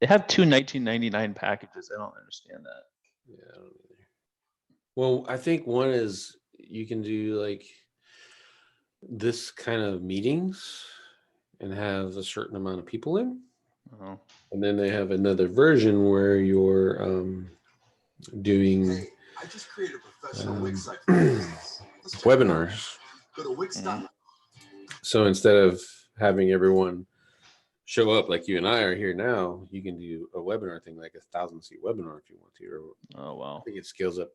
They have two 1999 packages. I don't understand that. Yeah, I don't either. Well, I think one is you can do like this kind of meetings and have a certain amount of people in. Oh. And then they have another version where you're doing I just created a professional Wix site. webinars. Go to Wix.com. So instead of having everyone show up like you and I are here now, you can do a webinar thing, like 1,000-seat webinar if you want to. Or Oh, wow. I think it scales up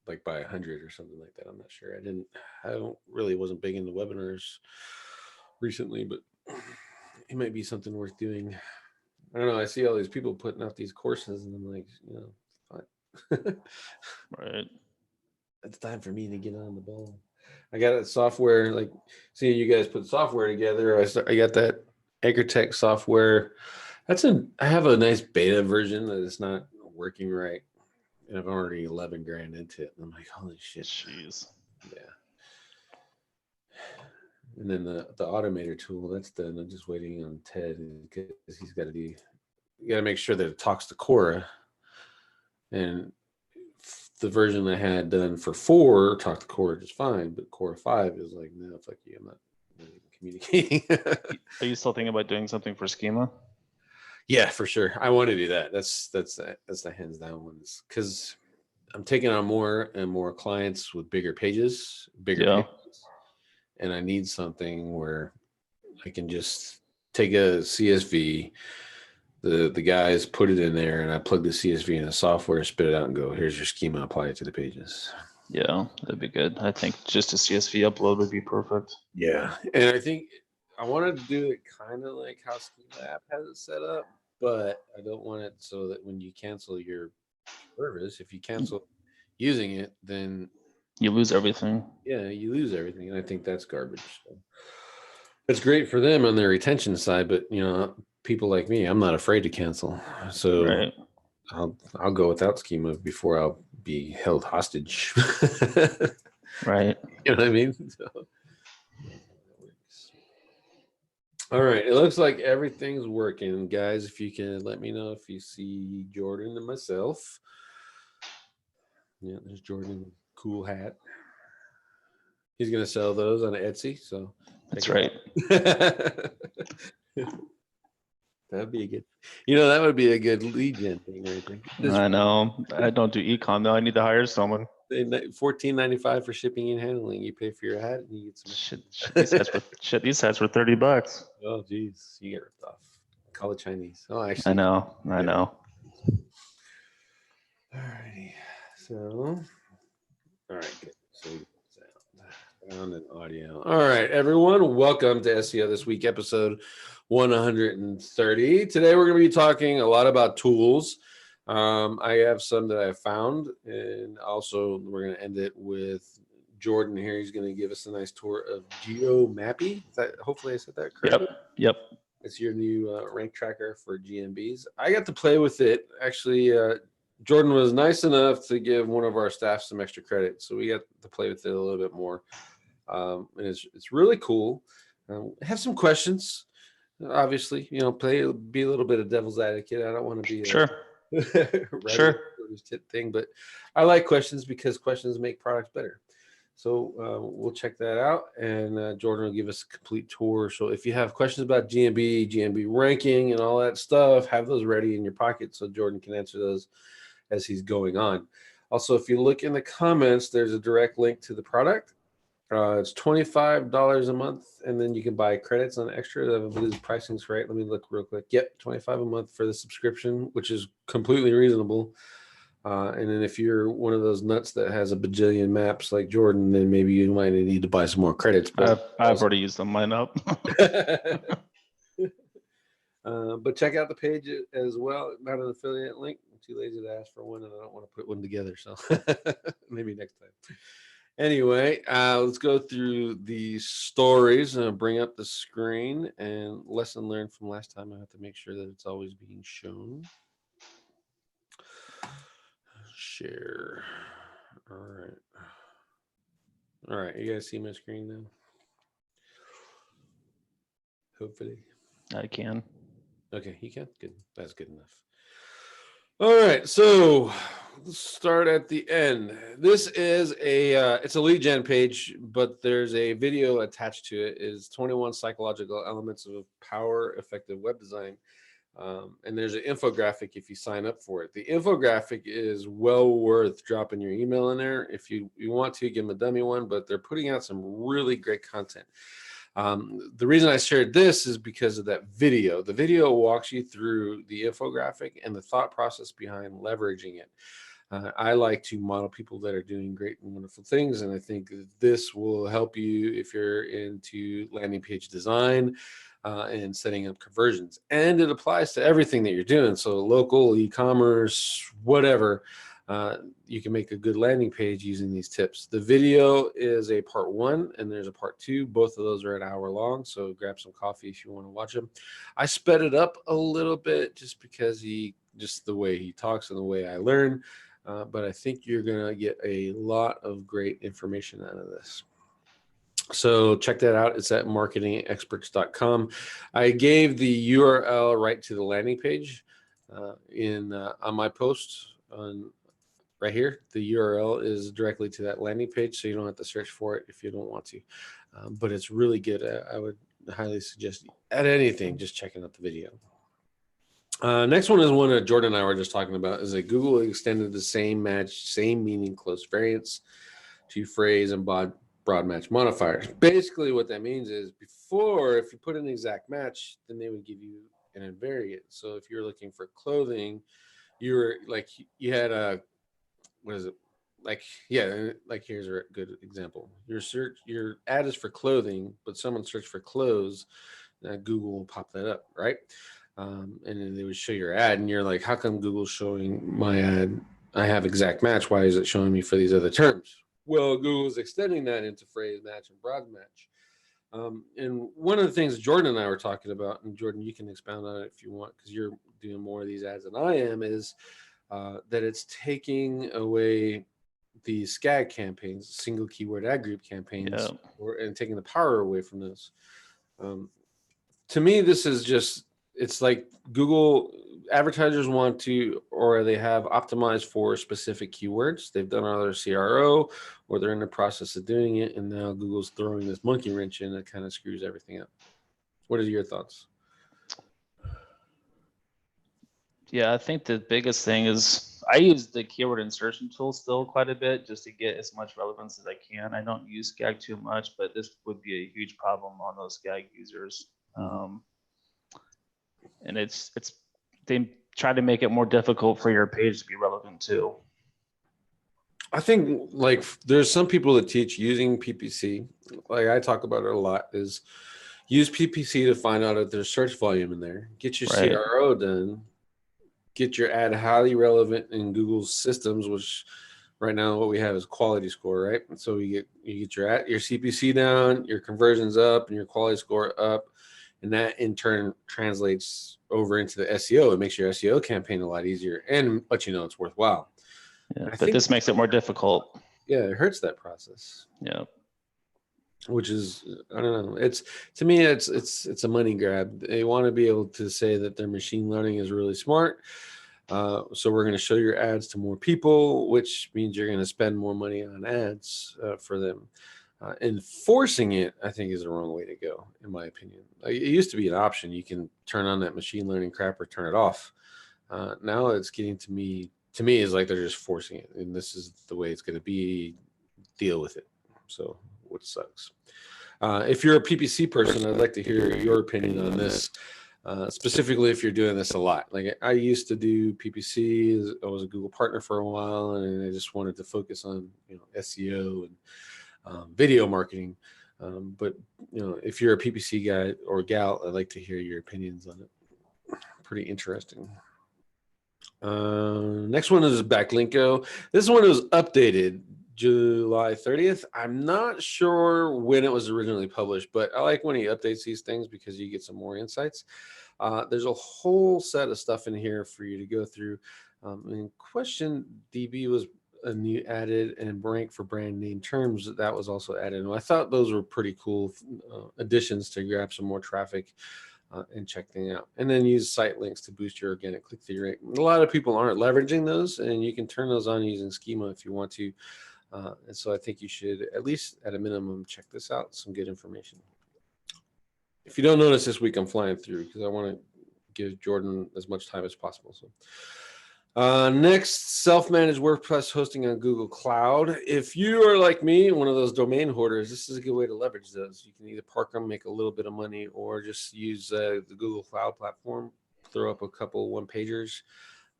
like by 100 or something like that. I'm not sure. Wasn't big into webinars recently, but it might be something worth doing. I don't know. I see all these people putting out these courses, and I'm like, fine. Right. It's time for me to get on the ball. I got a software, like seeing you guys put software together. I got that AnchorTech software. I have a nice beta version that is not working right. And I'm already 11 grand into it. And I'm like, holy shit. Jeez. Yeah. And then the automator tool, that's done. I'm just waiting on Ted because he's got to you got to make sure that it talks to Quora. And the version I had done for 4 talked to Quora just fine, but Quora 5 is like, no, fuck you, I'm not really communicating. Are you still thinking about doing something for schema? Yeah, for sure. I want to do that. That's the hands down ones, because I'm taking on more and more clients with bigger pages, pages, and I need something where I can just take a CSV. The guys put it in there, and I plug the CSV in the software, spit it out, and go, here's your schema, apply it to the pages. Yeah, that'd be good. I think just a CSV upload would be perfect. Yeah, and I think I wanted to do it kind of like how Schema app has it set up, but I don't want it so that when you cancel your service, if you cancel using it, then you lose everything. Yeah, you lose everything, and I think that's garbage. So it's great for them on their retention side, but people like me, I'm not afraid to cancel. So right. I'll go without schema before I'll be held hostage. Right. You know what I mean? So, all right. It looks like everything's working. Guys, if you can let me know if you see Jordan and myself. Yeah, there's Jordan. Cool hat. He's going to sell those on Etsy. So that's right. That'd be a good, that would be a good lead gen thing right there. I know. I don't do ecom though. I need to hire someone. $14.95 for shipping and handling. You pay for your hat and you get some these hats were $30. Oh geez, you get ripped off. Call it Chinese. Oh, actually, I know. All righty. So, all right, good. So sound and audio. All right, everyone, welcome to SEO This Week, episode 130. Today we're going to be talking a lot about tools. I have some that I found, and also we're going to end it with Jordan here. He's going to give us a nice tour of GeoMappy. Hopefully I said that correctly. Yep. It's your new rank tracker for GMBs. I got to play with it. Actually, Jordan was nice enough to give one of our staff some extra credit, so we got to play with it a little bit more. And it's really cool. I have some questions. Obviously, be a little bit of devil's advocate. I don't want to be sure thing, but I like questions because questions make products better. So we'll check that out, and Jordan will give us a complete tour. So if you have questions about GMB ranking and all that stuff, have those ready in your pocket so Jordan can answer those as he's going on. Also, if you look in the comments, there's a direct link to the product. It's $25 a month, and then you can buy credits on extra. I believe the pricing's right. Let me look real quick. Yep, $25 a month for the subscription, which is completely reasonable. And then if you're one of those nuts that has a bajillion maps like Jordan, then maybe you might need to buy some more credits. But I've already used them. Mine up. But check out the page as well. Not an affiliate link. I'm too lazy to ask for one, and I don't want to put one together. So maybe next time. Anyway, let's go through the stories and bring up the screen. And lesson learned from last time, I have to make sure that it's always being shown. Share. All right. You guys see my screen now? Hopefully. I can. Okay, you can. Good. That's good enough. All right, so let's start at the end. This is it's a lead gen page, but there's a video attached to it. Is 21 psychological elements of power effective web design. And there's an infographic if you sign up for it. The infographic is well worth dropping your email in there. If you want to, give them a dummy one, but they're putting out some really great content. The reason I shared this is because of that video. The video walks you through the infographic and the thought process behind leveraging it. I like to model people that are doing great and wonderful things, and I think this will help you if you're into landing page design and setting up conversions. And it applies to everything that you're doing. So local, e-commerce, whatever. You can make a good landing page using these tips. The video is a part 1 and there's a part 2. Both of those are an hour long, so grab some coffee if you want to watch them. I sped it up a little bit just because just the way he talks and the way I learn, but I think you're going to get a lot of great information out of this. So check that out. It's at marketingexperts.com. I gave the URL right to the landing page on my post on right here. The URL is directly to that landing page, so you don't have to search for it if you don't want to. But it's really good. I would highly suggest at anything, just checking out the video. Next one is one that Jordan and I were just talking about, is that Google extended the same match, same meaning, close variants to phrase and broad match modifiers. Basically what that means is before, if you put an exact match, then they would give you an invariant. So if you're looking for clothing, you were like, you had a, what is it? Like, yeah, like here's a good example. Your ad is for clothing, but someone searched for clothes, Google will pop that up, right? And then they would show your ad and you're like, how come Google's showing my ad? I have exact match. Why is it showing me for these other terms? Well, Google's extending that into phrase match and broad match. And one of the things Jordan and I were talking about, and Jordan, you can expound on it if you want, because you're doing more of these ads than I am, is that it's taking away the SKAG campaigns, single keyword ad group campaigns, and taking the power away from those. To me, this is just, it's like Google advertisers want to, or they have optimized for specific keywords. They've done all their CRO, or they're in the process of doing it, and now Google's throwing this monkey wrench in that kind of screws everything up. What are your thoughts? Yeah, I think the biggest thing is I use the keyword insertion tool still quite a bit just to get as much relevance as I can. I don't use SKAG too much, but this would be a huge problem on those SKAG users. And they try to make it more difficult for your page to be relevant too. I think like there's some people that teach using PPC, like I talk about it a lot, is use PPC to find out if there's search volume in there, get your CRO done, get your ad highly relevant in Google's systems, which right now what we have is quality score, right? And so you get your CPC down, your conversions up, and your quality score up. And that in turn translates over into the SEO. It makes your SEO campaign a lot easier and let you know it's worthwhile. Yeah, but this makes it more difficult. Yeah, it hurts that process. Yeah. Which is, I don't know. It's, to me, it's a money grab. They want to be able to say that their machine learning is really smart. So we're going to show your ads to more people, which means you're going to spend more money on ads for them. Enforcing it, I think, is the wrong way to go, in my opinion. It used to be an option. You can turn on that machine learning crap or turn it off. Now it's getting to me is like they're just forcing it, and this is the way it's going to be. Deal with it. So, which sucks. If you're a PPC person, I'd like to hear your opinion on this. Specifically, if you're doing this a lot. Like I used to do PPC. I was a Google partner for a while, and I just wanted to focus on SEO and video marketing. But if you're a PPC guy or gal, I'd like to hear your opinions on it. Pretty interesting. Next one is Backlinko. This one was updated July 30th. I'm not sure when it was originally published, but I like when he updates these things because you get some more insights. There's a whole set of stuff in here for you to go through. And Question DB was a new added, and rank for brand name terms that was also added. And I thought those were pretty cool additions to grab some more traffic and check things out. And then use site links to boost your organic click-through rate. A lot of people aren't leveraging those, and you can turn those on using schema if you want to. And so I think you should, at least at a minimum, check this out. Some good information. If you don't notice this week, I'm flying through because I want to give Jordan as much time as possible. So next, self-managed WordPress hosting on Google Cloud. If you are like me, one of those domain hoarders, this is a good way to leverage those. You can either park them, make a little bit of money, or just use the Google Cloud platform, throw up a couple one-pagers,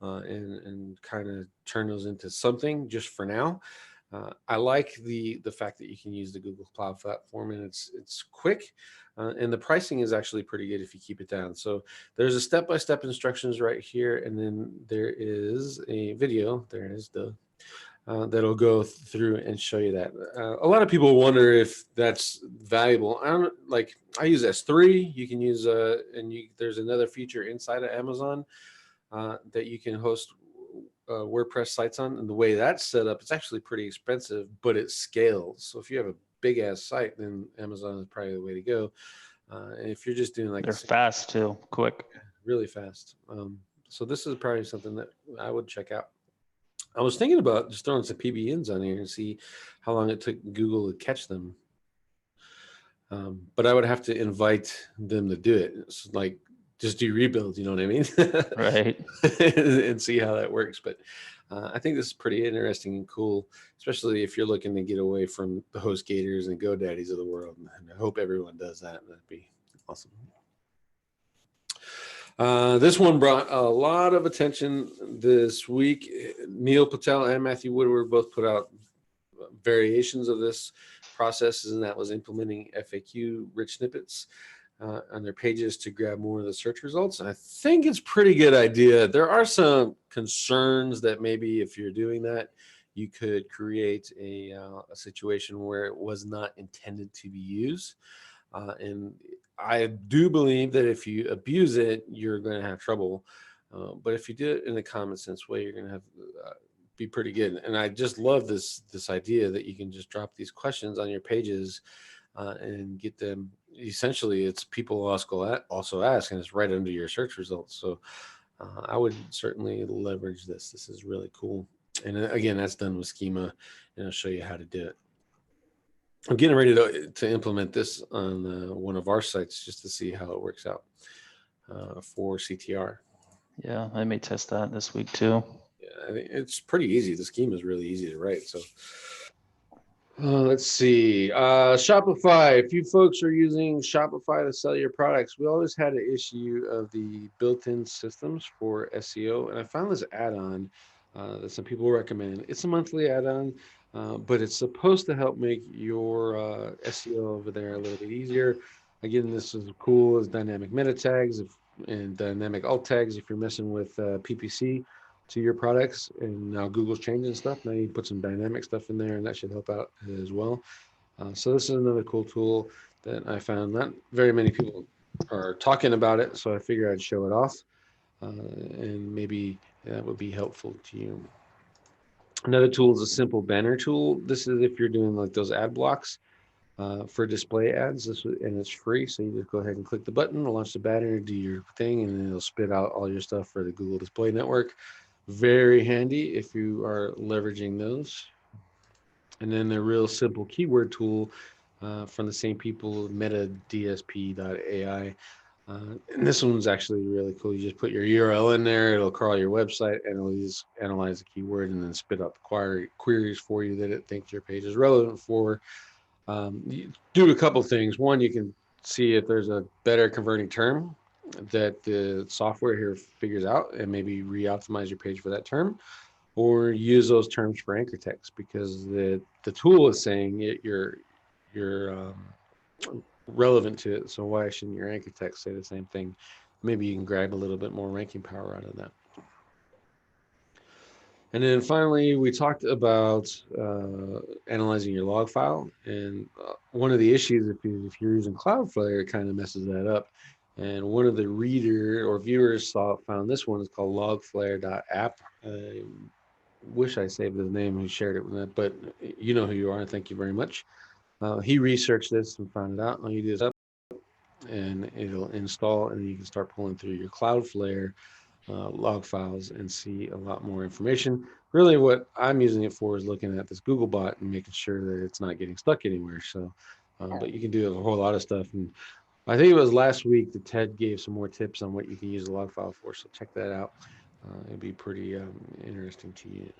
and kind of turn those into something just for now. I like the fact that you can use the Google Cloud platform, and it's quick, and the pricing is actually pretty good if you keep it down. So there's a step-by-step instructions right here, and then there is a video. There is that'll go through and show you that. A lot of people wonder if that's valuable. I use S3. You can use there's another feature inside of Amazon that you can host WordPress sites on, and the way that's set up, it's actually pretty expensive, but it scales. So if you have a big ass site, then Amazon is probably the way to go. And if you're just doing like, they're fast too, quick, really fast. So this is probably something that I would check out. I was thinking about just throwing some PBNs on here and see how long it took Google to catch them. But I would have to invite them to do it. It's like, just do rebuilds, you know what I mean? right? And see how that works. But I think this is pretty interesting and cool, especially if you're looking to get away from the HostGators and GoDaddies of the world. And I hope everyone does that. That'd be awesome. This one brought a lot of attention this week. Neil Patel and Matthew Woodward both put out variations of this process, and that was implementing FAQ rich snippets on their pages to grab more of the search results. And I think it's a pretty good idea. There are some concerns that maybe if you're doing that, you could create a situation where it was not intended to be used. And I do believe that if you abuse it, you're going to have trouble. But if you do it in a common sense way, you're going to have be pretty good. And I just love this idea that you can just drop these questions on your pages and get them. Essentially, it's people also ask, and it's right under your search results. So I would certainly leverage this. This is really cool. And again, that's done with schema, and I'll show you how to do it. I'm getting ready to implement this on one of our sites just to see how it works out for CTR. Yeah, I may test that this week too. Yeah, I mean, it's pretty easy. The schema is really easy to write. So let's see. Shopify. If you folks are using Shopify to sell your products, we always had an issue of the built-in systems for SEO. And I found this add-on that some people recommend. It's a monthly add-on, but it's supposed to help make your SEO over there a little bit easier. Again, this is cool as dynamic meta tags and dynamic alt tags if you're messing with PPC to your products. And now Google's changing stuff. Now you put some dynamic stuff in there, and that should help out as well. So this is another cool tool that I found. Not very many people are talking about it, so I figured I'd show it off, and maybe that would be helpful to you. Another tool is a simple banner tool. This is if you're doing like those ad blocks for display ads, and it's free. So you just go ahead and click the button, launch the banner, do your thing, and then it'll spit out all your stuff for the Google Display Network. Very handy if you are leveraging those. And then the real simple keyword tool from the same people, metadsp.ai. And this one's actually really cool. You just put your URL in there, it'll crawl your website, and it'll just analyze the keyword and then spit out the queries for you that it thinks your page is relevant for. You do a couple things. One, you can see if there's a better converting term that the software here figures out and maybe re-optimize your page for that term, or use those terms for anchor text because the tool is saying you're relevant to it. So why shouldn't your anchor text say the same thing? Maybe you can grab a little bit more ranking power out of that. And then finally, we talked about analyzing your log file. And one of the issues, if you're using Cloudflare, it kind of messes that up. And one of the reader or viewers found this one is called logflare.app. I wish I saved his name who shared it with that, but you know who you are. Thank you very much. He researched this and found it out. All you do is and it'll install, and you can start pulling through your Cloudflare log files and see a lot more information. Really what I'm using it for is looking at this Google bot and making sure that it's not getting stuck anywhere. So, but you can do a whole lot of stuff. And I think it was last week that Ted gave some more tips on what you can use the log file for. So check that out. It'd be pretty interesting to use.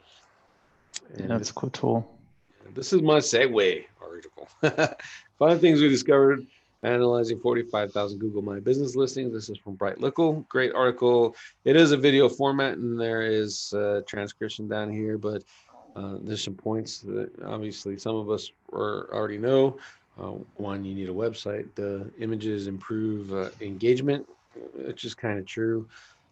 And Yeah, it's a cool tool. this is my segue article. 5 things we discovered analyzing 45,000 Google My Business listings. This is from BrightLocal. Great article. It is a video format, and there is transcription down here, but there's some points that obviously some of us already know. One, you need a website. The images improve engagement, which is kind of true.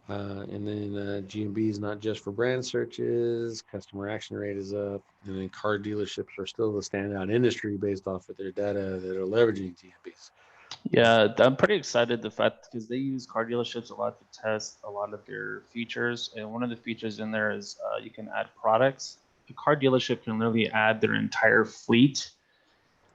And then GMB is not just for brand searches. Customer action rate is up. And then car dealerships are still the standout industry based off of their data that are leveraging GMBs. Yeah, I'm pretty excited the fact because they use car dealerships a lot to test a lot of their features. And one of the features in there is you can add products. A car dealership can literally add their entire fleet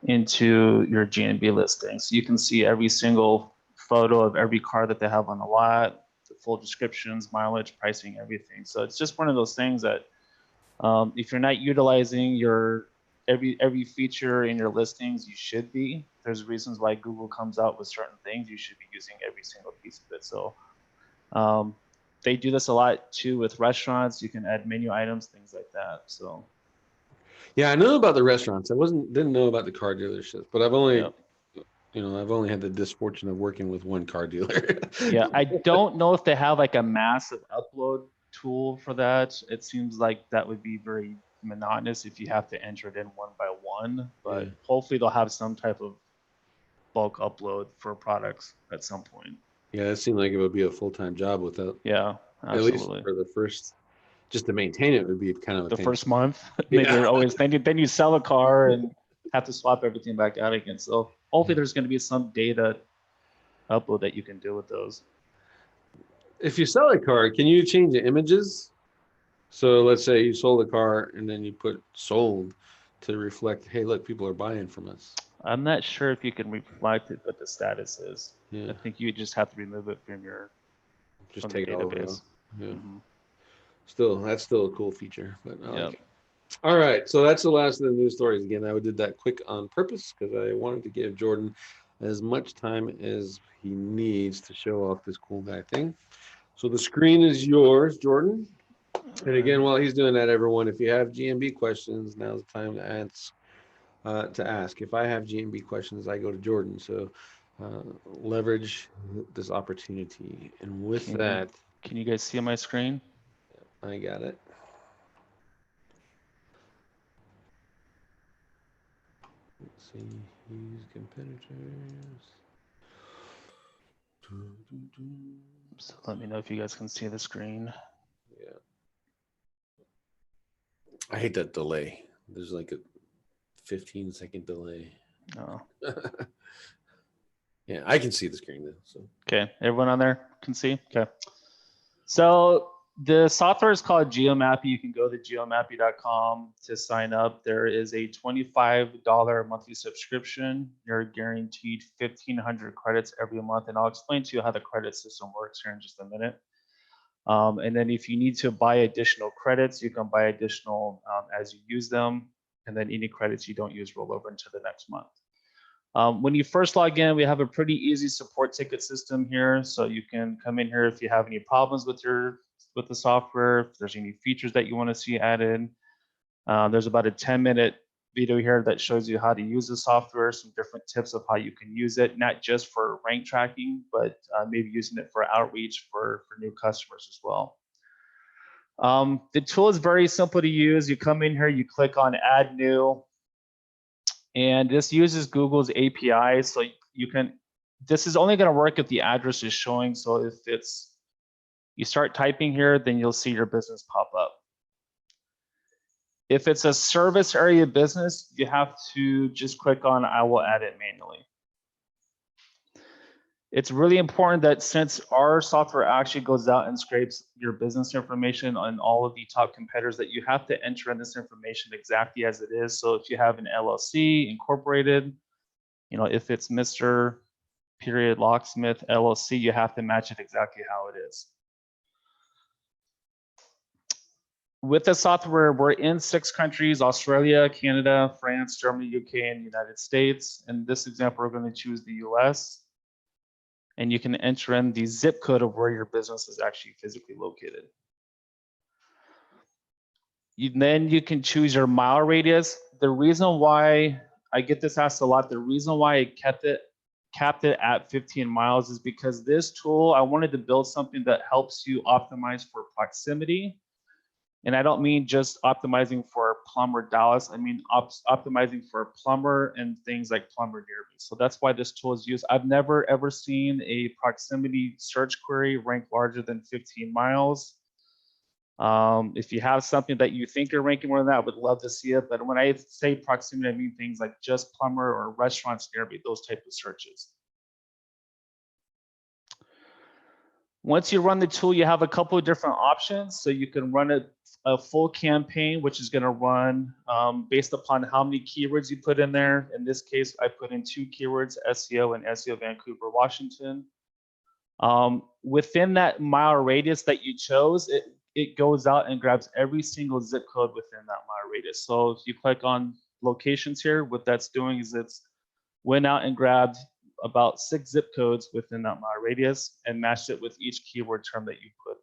into your GMB listing. So you can see every single photo of every car that they have on the lot, the full descriptions, mileage, pricing, everything. So it's just one of those things that if you're not utilizing your every feature in your listings, you should be. There's reasons why Google comes out with certain things. You should be using every single piece of it. So they do this a lot too with restaurants. You can add menu items, things like that. So yeah, I know about the restaurants. Didn't know about the car dealerships, but I've only had the misfortune of working with one car dealer. Yeah, I don't know if they have like a massive upload tool for that. It seems like that would be very monotonous if you have to enter it in one by one, but hopefully they'll have some type of bulk upload for products at some point. Yeah, it seemed like it would be a full-time job without. Yeah, absolutely. At least for the first, just to maintain it would be kind of the first month. Maybe you're always then you sell a car and have to swap everything back out again. So hopefully there's going to be some data upload that you can do with those. If you sell a car, can you change the images? So let's say you sold a car and then you put sold to reflect, hey, look, people are buying from us. I'm not sure if you can reflect it, what the status is. Yeah. I think you just have to remove it from your take it all database. Yeah. Mm-hmm. Still, that's still a cool feature. But like it. All right, so that's the last of the news stories. Again, I did that quick on purpose because I wanted to give Jordan as much time as he needs to show off this cool guy thing. So the screen is yours, Jordan. And again, while he's doing that, everyone, if you have GMB questions, now's the time to ask. If I have GMB questions, I go to Jordan. So leverage this opportunity. And with that, can you guys see my screen? I got it. Let's see, use competitors. So let me know if you guys can see the screen. Yeah. I hate that delay. There's like a 15-second delay. Oh. Yeah, I can see the screen though. So okay, everyone on there can see? Okay. So the software is called GeoMappy. You can go to geomappy.com to sign up. There is a $25 monthly subscription. You're guaranteed 1,500 credits every month, and I'll explain to you how the credit system works here in just a minute. And then if you need to buy additional credits, you can buy additional as you use them, and then any credits you don't use roll over into the next month. When you first log in, we have a pretty easy support ticket system here. So you can come in here if you have any problems with the software, if there's any features that you want to see added. There's about a 10-minute video here that shows you how to use the software, some different tips of how you can use it, not just for rank tracking, but maybe using it for outreach for new customers as well. The tool is very simple to use. You come in here, you click on Add New, and this uses Google's API. So this is only going to work if the address is showing. So if you start typing here, then you'll see your business pop up. If it's a service area business, you have to just click on I will add it manually. It's really important that since our software actually goes out and scrapes your business information on all of the top competitors, that you have to enter in this information exactly as it is. So if you have an LLC incorporated, if it's Mr. period locksmith LLC, you have to match it exactly how it is. With the software, we're in 6 countries: Australia, Canada, France, Germany, UK, and United States. In this example, we're going to choose the US. And you can enter in the zip code of where your business is actually physically located. Then you can choose your mile radius. The reason why I get this asked a lot, the reason why I capped it at 15 miles is because this tool, I wanted to build something that helps you optimize for proximity. And I don't mean just optimizing for plumber Dallas. I mean optimizing for a plumber and things like plumber near me. So that's why this tool is used. I've never ever seen a proximity search query rank larger than 15 miles. If you have something that you think you're ranking more than that, I would love to see it. But when I say proximity, I mean things like just plumber or restaurants near me, those type of searches. Once you run the tool, you have a couple of different options. So you can run a full campaign, which is going to run based upon how many keywords you put in there. In this case, I put in 2 keywords, SEO and SEO Vancouver, Washington. Within that mile radius that you chose, it goes out and grabs every single zip code within that mile radius. So if you click on locations here, what that's doing is it's went out and grabbed about 6 zip codes within that mile radius and matched it with each keyword term that you put.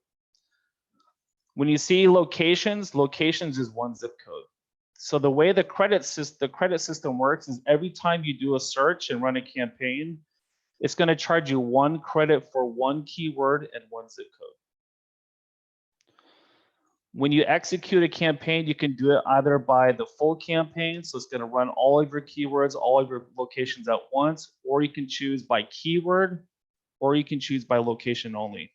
When you see locations, locations is 1 zip code. So the way the credit system works is every time you do a search and run a campaign, it's going to charge you 1 credit for 1 keyword and 1 zip code. When you execute a campaign, you can do it either by the full campaign, so it's going to run all of your keywords, all of your locations at once, or you can choose by keyword, or you can choose by location only.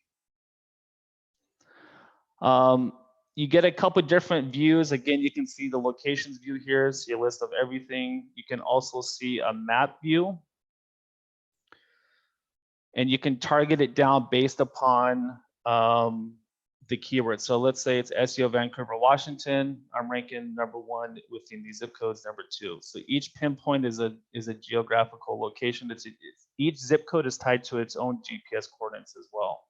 You get a couple different views. Again, you can see the locations view here, see a list of everything. You can also see a map view. And you can target it down based upon the keyword. So let's say it's SEO Vancouver, Washington. I'm ranking #1 within these zip codes, #2. So each pinpoint is a geographical location. Each zip code is tied to its own GPS coordinates as well.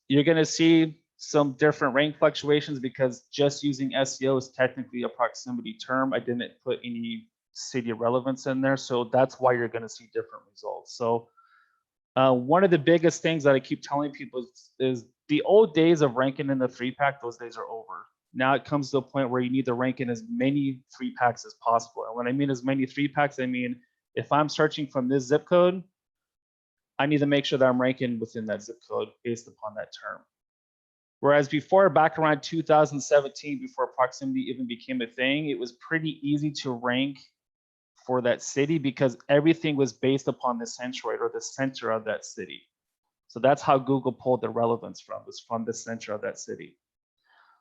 You're going to see some different rank fluctuations because just using SEO is technically a proximity term. I didn't put any city relevance in there, so that's why you're going to see different results. So one of the biggest things that I keep telling people is the old days of ranking in the 3-pack, those days are over. Now it comes to a point where you need to rank in as many 3-packs as possible. And when I mean as many 3-packs, I mean if I'm searching from this zip code, I need to make sure that I'm ranking within that zip code based upon that term. Whereas before, back around 2017, before proximity even became a thing, it was pretty easy to rank for that city because everything was based upon the centroid or the center of that city. So that's how Google pulled the relevance from, was from the center of that city.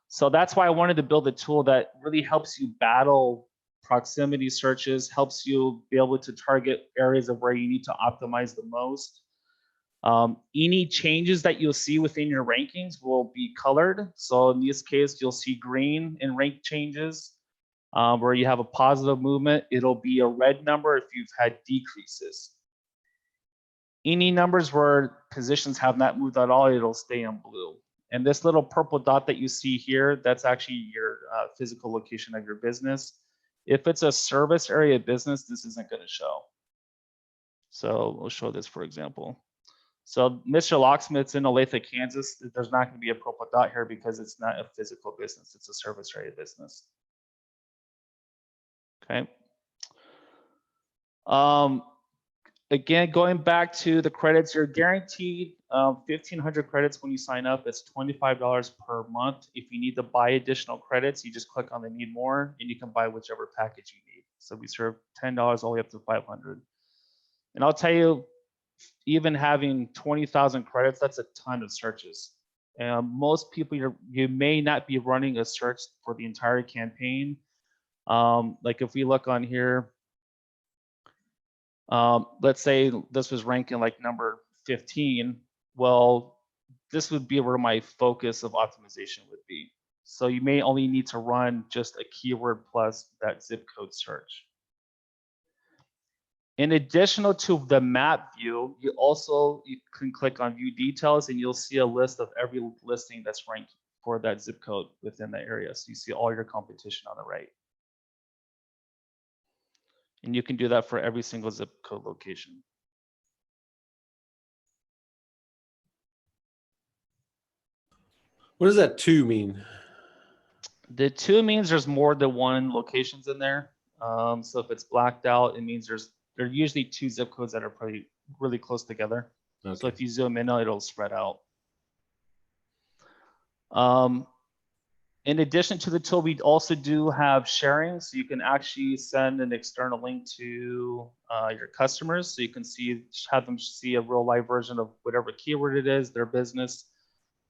So that's why I wanted to build a tool that really helps you battle proximity searches, helps you be able to target areas of where you need to optimize the most. Any changes that you'll see within your rankings will be colored. So in this case, you'll see green in rank changes. Where you have a positive movement, it'll be a red number if you've had decreases. Any numbers where positions have not moved at all, it'll stay in blue. And this little purple dot that you see here, that's actually your physical location of your business. If it's a service area business, this isn't going to show. So we'll show this, for example. So Mr. Locksmith's in Olathe, Kansas. There's not going to be a purple dot here because it's not a physical business. It's a service area business. Okay. Again, going back to the credits, you're guaranteed 1,500 credits when you sign up. It's $25 per month. If you need to buy additional credits, you just click on the need more and you can buy whichever package you need. So we serve $10 all the way up to 500. And I'll tell you, even having 20,000 credits, that's a ton of searches. And most people, you may not be running a search for the entire campaign. Like if we look on here, let's say this was ranking like number 15. Well, this would be where my focus of optimization would be. So you may only need to run just a keyword plus that zip code search. In addition to the map view, you can click on view details and you'll see a list of every listing that's ranked for that zip code within that area. So you see all your competition on the right. And you can do that for every single zip code location. What does that 2 mean? The 2 means there's more than one locations in there. So if it's blacked out, it means there are usually 2 zip codes that are pretty really close together. Okay. So if you zoom in, it'll spread out. In addition to the tool, we also do have sharing. So you can actually send an external link to your customers. So you can have them see a real live version of whatever keyword it is, their business,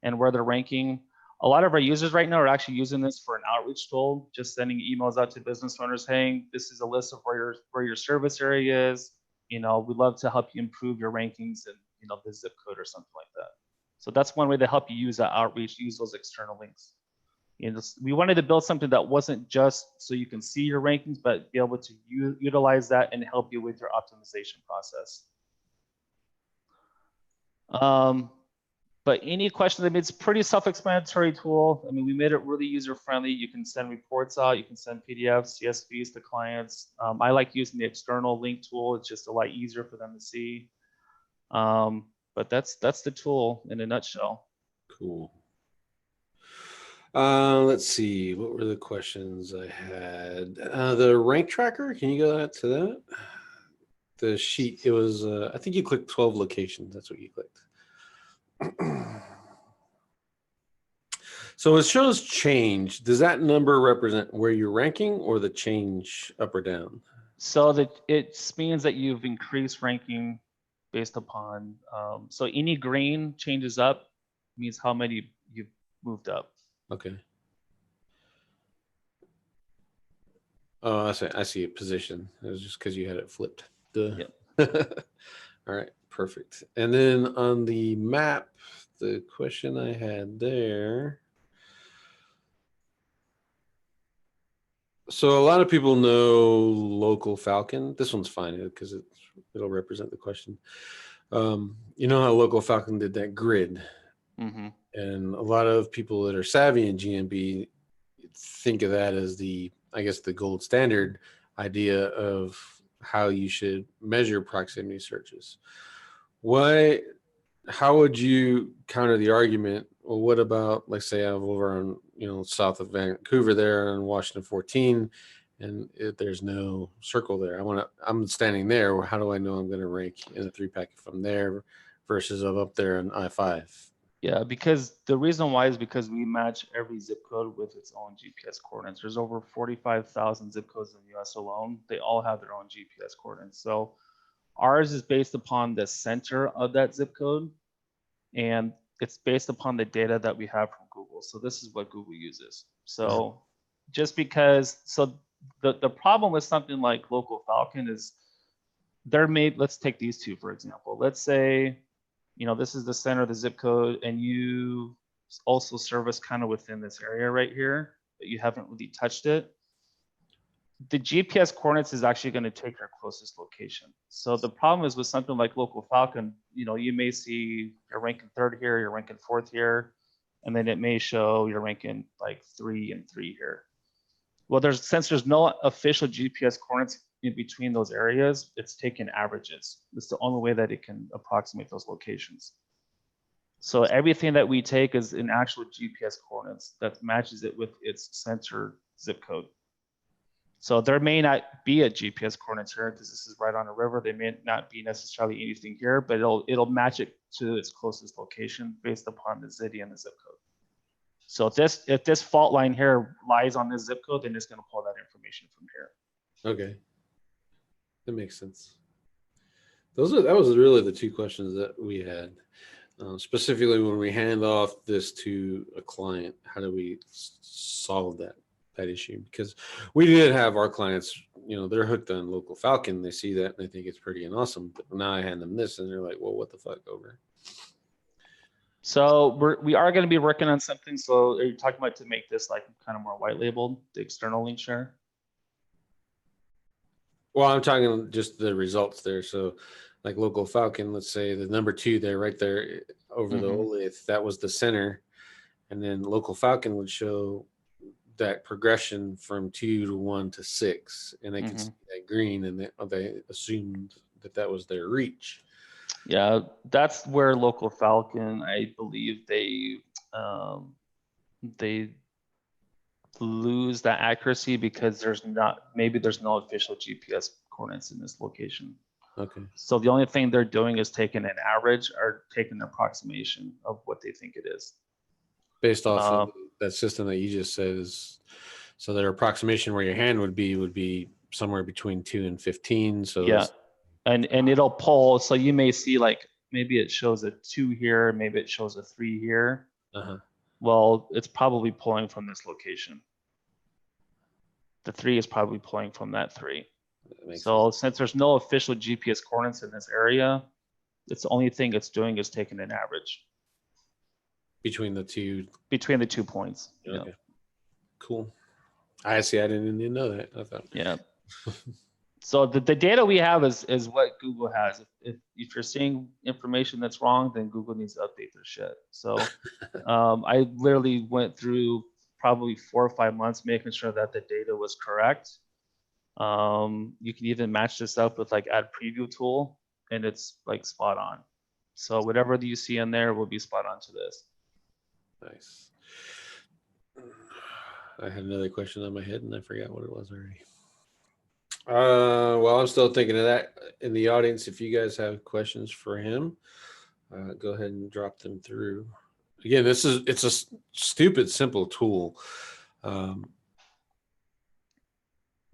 and where they're ranking. A lot of our users right now are actually using this for an outreach tool, just sending emails out to business owners saying, this is a list of where your service area is. We'd love to help you improve your rankings and the zip code or something like that. So that's one way to help you use that outreach, use those external links. We wanted to build something that wasn't just so you can see your rankings, but be able to utilize that and help you with your optimization process. But any questions? I mean, it's a pretty self-explanatory tool. I mean, we made it really user-friendly. You can send reports out. You can send PDFs, CSVs to clients. I like using the external link tool. It's just a lot easier for them to see. But that's the tool in a nutshell. Cool. Let's see. What were the questions I had? The rank tracker. Can you go to that? The sheet. It was. I think you clicked 12 locations. That's what you clicked. So it shows change. Does that number represent where you're ranking or the change up or down? So that it means that you've increased ranking based upon. So any green changes up means how many you've moved up. Okay. Oh, I see a position. It was just because you had it flipped. Duh. Yep. All right, perfect. And then on the map, the question I had there. So a lot of people know Local Falcon. This one's fine because it'll represent the question. You know how Local Falcon did that grid? Mm-hmm. And a lot of people that are savvy in GMB think of that as I guess the gold standard idea of how you should measure proximity searches. How would you counter the argument? Well, what about, like, say I'm over on, south of Vancouver there on Washington 14, and there's no circle there. I'm standing there. How do I know I'm going to rank in a 3-pack if I'm there versus I'm up there in I-5? Yeah, because the reason why is because we match every zip code with its own GPS coordinates. There's over 45,000 zip codes in the US alone. They all have their own GPS coordinates. So ours is based upon the center of that zip code, and it's based upon the data that we have from Google. So this is what Google uses. So just because, the problem with something like Local Falcon is let's take these two, for example. Let's say, this is the center of the zip code, and you also service kind of within this area right here, but you haven't really touched it. The GPS coordinates is actually going to take your closest location. So the problem is with something like Local Falcon, you may see you're ranking 3rd here, you're ranking 4th here, and then it may show you're ranking like 3 and 3 here. Well, since there's no official GPS coordinates in between those areas, it's taking averages. It's the only way that it can approximate those locations. So everything that we take is an actual GPS coordinates that matches it with its center zip code. So there may not be a GPS coordinates here because this is right on a river. They may not be necessarily anything here, but it'll match it to its closest location based upon the city and the zip code. So if this fault line here lies on this zip code, then it's going to pull that information from here. Okay, that makes sense. That was really the 2 questions that we had. Specifically, when we hand off this to a client, how do we solve that issue? Because we did have our clients, they're hooked on Local Falcon. They see that and they think it's pretty and awesome. But now I hand them this and they're like, well, what the fuck over? So we are going to be working on something. So are you talking about to make this like kind of more white labeled, the external link share? Well, I'm talking just the results there. So like Local Falcon, let's say the number 2 there, right there over the Olith, that was the center. And then Local Falcon would show that progression from 2 to 1 to 6. And they could see that green, and they assumed that that was their reach. Yeah, that's where Local Falcon, I believe they lose that accuracy because there's no official GPS coordinates in this location. Okay. So the only thing they're doing is taking an average or taking an approximation of what they think it is. Based off of that system that you just said is, so their approximation where your hand would be somewhere between 2 and 15. So yeah, and it'll pull. So you may see like maybe it shows a 2 here, maybe it shows a 3 here. Well, it's probably pulling from this location. The 3 is probably pulling from that 3. So since there's no official GPS coordinates in this area, it's the only thing it's doing is taking an average between the two points. Okay. Yep. Cool. I see. I didn't even know that. I thought. Yeah. So the data we have is what Google has. If you're seeing information that's wrong, then Google needs to update their shit. So I literally went through probably 4 or 5 months making sure that the data was correct. You can even match this up with like Ad Preview tool, and it's like spot on. So whatever you see in there will be spot on to this. Nice. I had another question on my head and I forgot what it was already. Well, I'm still thinking of that. In the audience, if you guys have questions for him, go ahead and drop them through. Again, it's a stupid simple tool.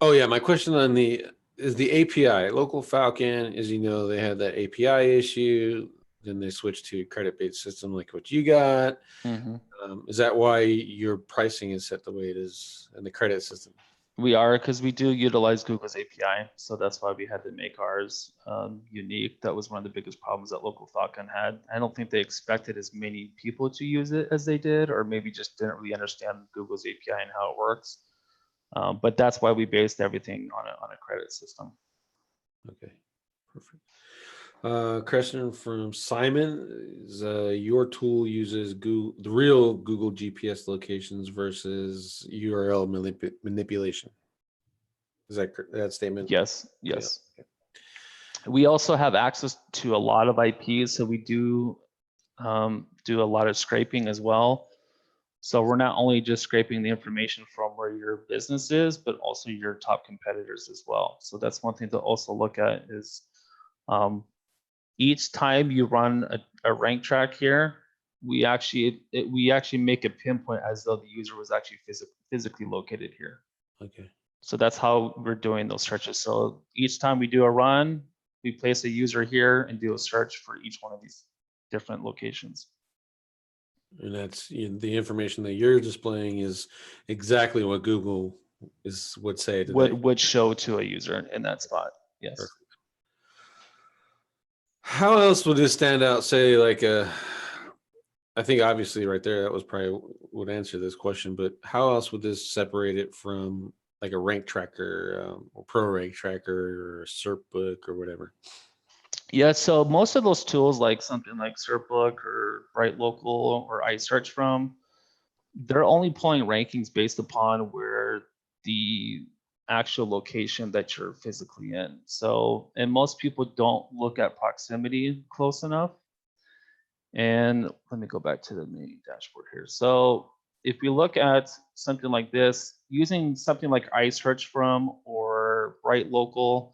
Oh yeah, my question on the API. Local Falcon, as you know, they had that API issue. Then they switched to a credit-based system like what you got. Is that why your pricing is set the way it is in the credit system? We are, because we do utilize Google's API. So that's why we had to make ours unique. That was one of the biggest problems that Local Falcon had. I don't think they expected as many people to use it as they did, or maybe just didn't really understand Google's API and how it works. But that's why we based everything on a credit system. Okay, perfect. Question from Simon is your tool uses the real Google GPS locations versus URL manipulation. Is that statement? Yes. Yeah. Okay. We also have access to a lot of IPs, so we do do a lot of scraping as well. So we're not only just scraping the information from where your business is, but also your top competitors as well. So that's one thing to also look at is each time you run a rank track here, we actually make a pinpoint as though the user was actually physically located here. Okay. So that's how we're doing those searches. So each time we do a run, we place a user here and do a search for each one of these different locations. And that's the information that you're displaying is exactly what Google would say today. Would show to a user in that spot. Yes. Perfect. How else would this stand out? Say like I think obviously right there that was probably would answer this question, but how else would this separate it from like a rank tracker or pro rank tracker or SERP book or whatever? Yeah, so most of those tools, like something like SERPbook or BrightLocal or iSearchFrom, they're only pulling rankings based upon where the actual location that you're physically in. So, and most people don't look at proximity close enough. And let me go back to the main dashboard here. So if we look at something like this, using something like iSearchFrom or BrightLocal,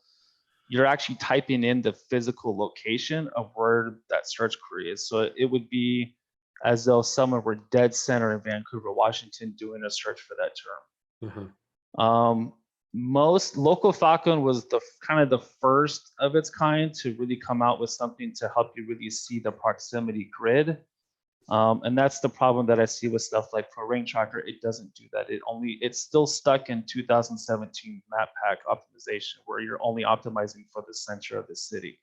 you're actually typing in the physical location of where that search query is. So it would be as though someone were dead center in Vancouver, Washington, doing a search for that term. Most Local Falcon was the kind of the first of its kind to really come out with something to help you really see the proximity grid. And that's the problem that I see with stuff like Pro Rank Tracker. It doesn't do that. It's still stuck in 2017 map pack optimization where you're only optimizing for the center of the city.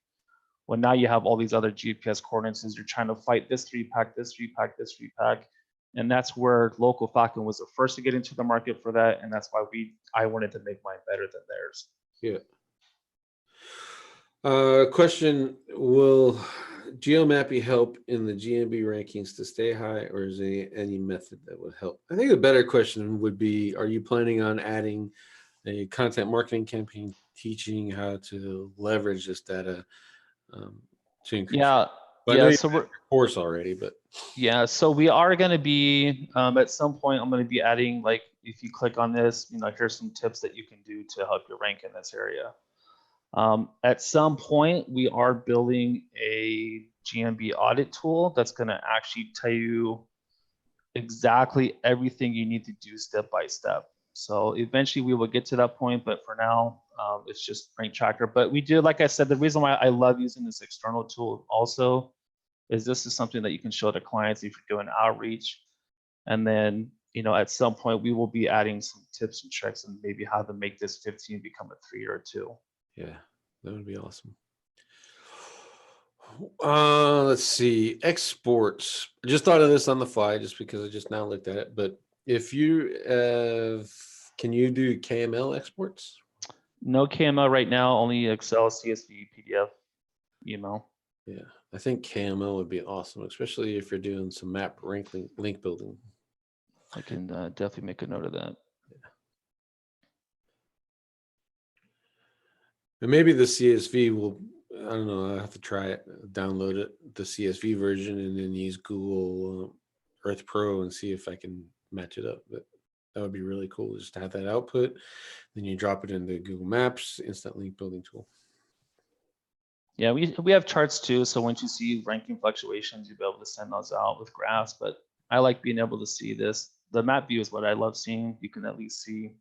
Well, now you have all these other GPS coordinates. You're trying to fight this 3-pack, this 3-pack, this 3-pack. And that's where Local Falcon was the first to get into the market for that. And that's why I wanted to make mine better than theirs. Yeah. Question: will GeoMappy help in the GMB rankings to stay high, or is there any method that would help? I think a better question would be: are you planning on adding a content marketing campaign teaching how to leverage this data to increase? Yeah, Well, I know you so have your course already, but so we are going to be at some point. I'm going to be adding, like, if you click on this, here's some tips that you can do to help you rank in this area. At some point, we are building a GMB audit tool that's going to actually tell you exactly everything you need to do step by step. So eventually we will get to that point, but for now, it's just rank tracker. But we do, like I said, the reason why I love using this external tool also is this is something that you can show to clients if you're doing outreach. And then, at some point we will be adding some tips and tricks and maybe how to make this 15 become a 3 or a 2. yeah, that would be awesome. Let's see. Exports. I just thought of this on the fly just because I just now looked at it. But if you can you do KML exports? No KML right now, only Excel, CSV, PDF, email. Yeah, I think KML would be awesome, especially if you're doing some map link building. I can definitely make a note of that. And maybe the CSV will, I don't know, I have to try it, download it, the CSV version, and then use Google Earth Pro and see if I can match it up. But that would be really cool, just to have that output. Then you drop it into Google Maps, instant link building tool. Yeah, we have charts too. So once you see ranking fluctuations, you'll be able to send those out with graphs. But I like being able to see this. The map view is what I love seeing. You can at least see,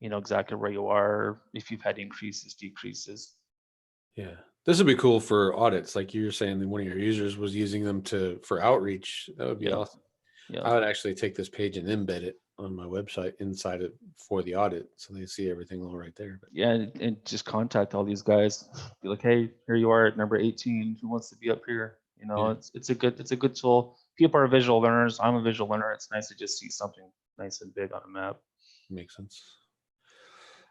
exactly where you are, if you've had increases, decreases. Yeah, this would be cool for audits. Like you were saying that one of your users was using them for outreach. That would be awesome. Yeah. I would actually take this page and embed it on my website inside it for the audit, so they see everything all right there. But yeah, and just contact all these guys. Be like, hey, here you are at number 18. Who wants to be up here? Yeah. It's a good tool. People are visual learners. I'm a visual learner. It's nice to just see something nice and big on a map. Makes sense.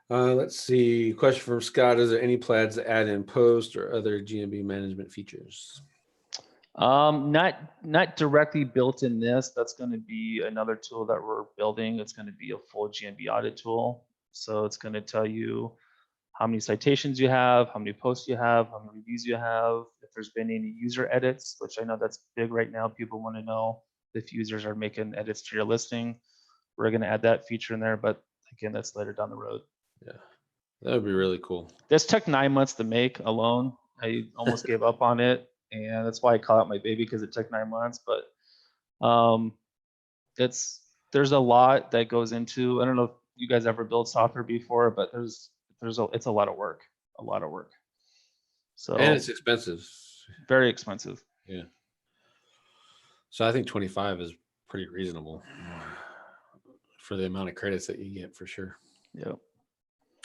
Let's see. Question from Scott: is there any plans to add in post or other GMB management features? Not directly built in this. That's going to be another tool that we're building. It's going to be a full GMB audit tool. So it's going to tell you how many citations you have, how many posts you have, how many reviews you have, if there's been any user edits, which I know that's big right now. People want to know if users are making edits to your listing. We're going to add that feature in there, but again, that's later down the road. Yeah, that would be really cool. This took 9 months to make alone. I almost gave up on it, and that's why I call it my baby, because it took 9 months. But there's a lot that goes into. I don't know if you guys ever built software before, but it's a lot of work. So And it's expensive. Very expensive. Yeah. So I think 25 is pretty reasonable for the amount of credits that you get, for sure. Yeah.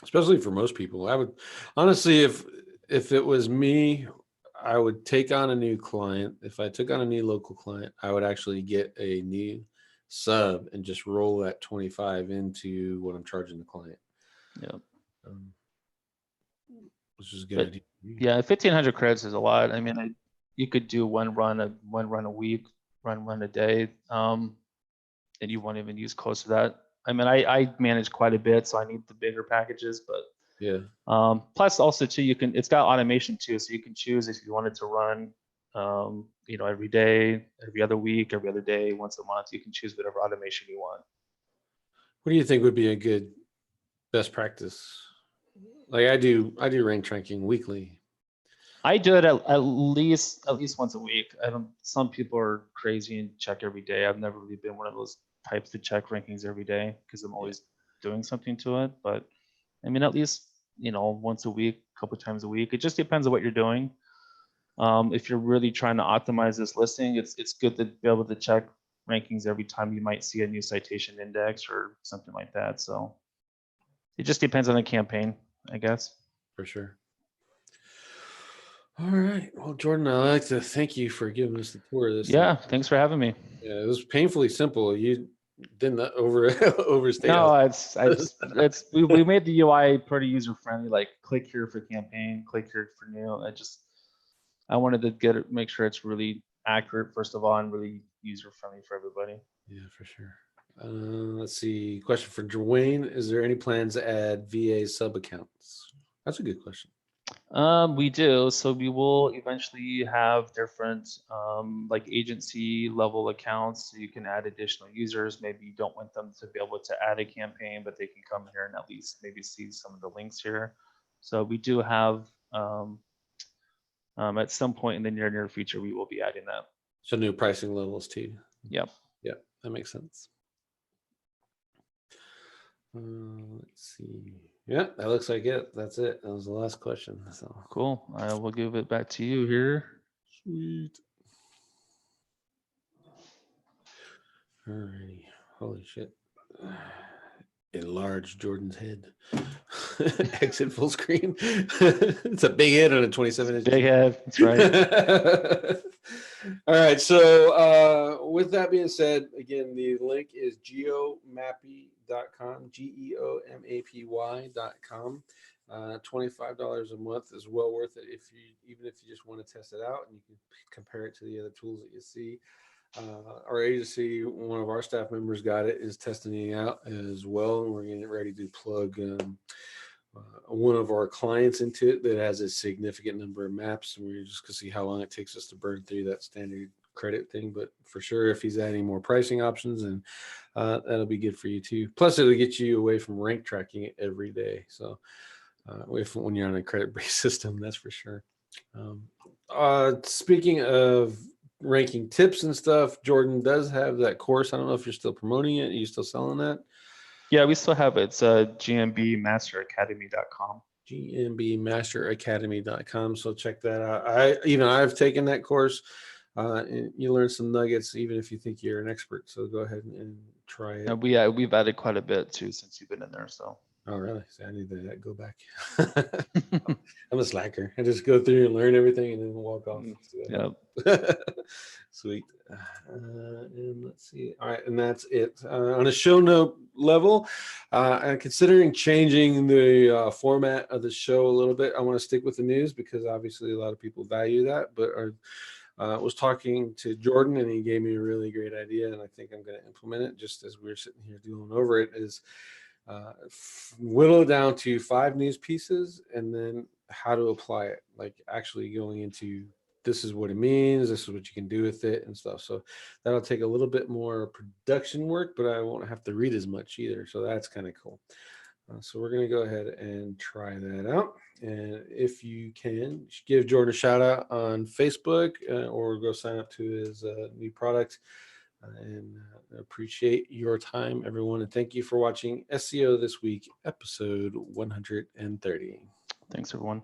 Especially for most people. I would honestly, if it was me, I would take on a new client. If I took on a new local client, I would actually get a new sub and just roll that 25 into what I'm charging the client. Yeah. Which is a good idea. Yeah, 1,500 credits is a lot. I mean, you could do one run a week, run a day, and you won't even use close to that. I mean, I manage quite a bit, so I need the bigger packages. But yeah. Plus, also too, it's got automation too, so you can choose if you wanted to run, every day, every other week, every other day, once a month. You can choose whatever automation you want. What do you think would be a good best practice? Like I do rank tracking weekly. I do it at least once a week. Some people are crazy and check every day. I've never really been one of those types to check rankings every day because I'm always doing something to it. But I mean, at least, once a week, a couple times a week. It just depends on what you're doing. If you're really trying to optimize this listing, it's good to be able to check rankings every time you might see a new citation index or something like that. So it just depends on the campaign, I guess. For sure. All right. Well, Jordan, I'd like to thank you for giving us the tour of this. Yeah, thanks for having me. Yeah, it was painfully simple. You Didn't overstate. No, we made the UI pretty user friendly. Like click here for campaign, click here for new. I wanted to make sure it's really accurate first of all and really user friendly for everybody. Yeah, for sure. Let's see. Question for Dwayne: is there any plans to add VA sub accounts? That's a good question. We do. So we will eventually have different like agency level accounts. So you can add additional users. Maybe you don't want them to be able to add a campaign, but they can come here and at least maybe see some of the links here. So we do have at some point in the near future, we will be adding that. So new pricing levels too. Yep. Yeah, that makes sense. Let's see. Yeah, that looks like it. That's it. That was the last question. So Cool. I will give it back to you here. sweet. Alrighty. Holy shit. Enlarge Jordan's head. Exit full screen. It's a big head on a 27-inch. Big head. That's right. All right. So with that being said, again, the link is geomapy.com, geomapy.com. $25 a month is well worth it even if you just want to test it out and you can compare it to the other tools that you see. Our agency, one of our staff members got it, is testing it out as well, and we're getting ready to plug one of our clients into it that has a significant number of maps, and we're just going to see how long it takes us to burn through that standard credit thing. But for sure, if he's adding more pricing options, and that'll be good for you too. Plus, it'll get you away from rank tracking it every day. So when you're on a credit-based system, that's for sure. Speaking of ranking tips and stuff, Jordan does have that course. I don't know if you're still promoting it. Are you still selling that? Yeah, we still have it. It's GMBmasteracademy.com. GMBmasteracademy.com. So check that out. I've taken that course. And you learn some nuggets, even if you think you're an expert. So go ahead and try it. We've added quite a bit too since you've been in there. So. Oh, really? See, I need to go back. I'm a slacker. I just go through and learn everything and then walk off. Yeah. Sweet. And let's see. All right. And that's it. On a show note level, I'm considering changing the format of the show a little bit. I want to stick with the news because obviously a lot of people value that. But I was talking to Jordan and he gave me a really great idea. And I think I'm going to implement it just as we're sitting here doing over it is whittle down to 5 news pieces and then how to apply it, like actually going into this is what it means, this is what you can do with it and stuff. So that'll take a little bit more production work, but I won't have to read as much either. So that's kind of cool. So we're going to go ahead and try that out. And if you can, give Jordan a shout out on Facebook or go sign up to his new product. And appreciate your time, everyone. And thank you for watching SEO This Week, episode 130. Thanks, everyone.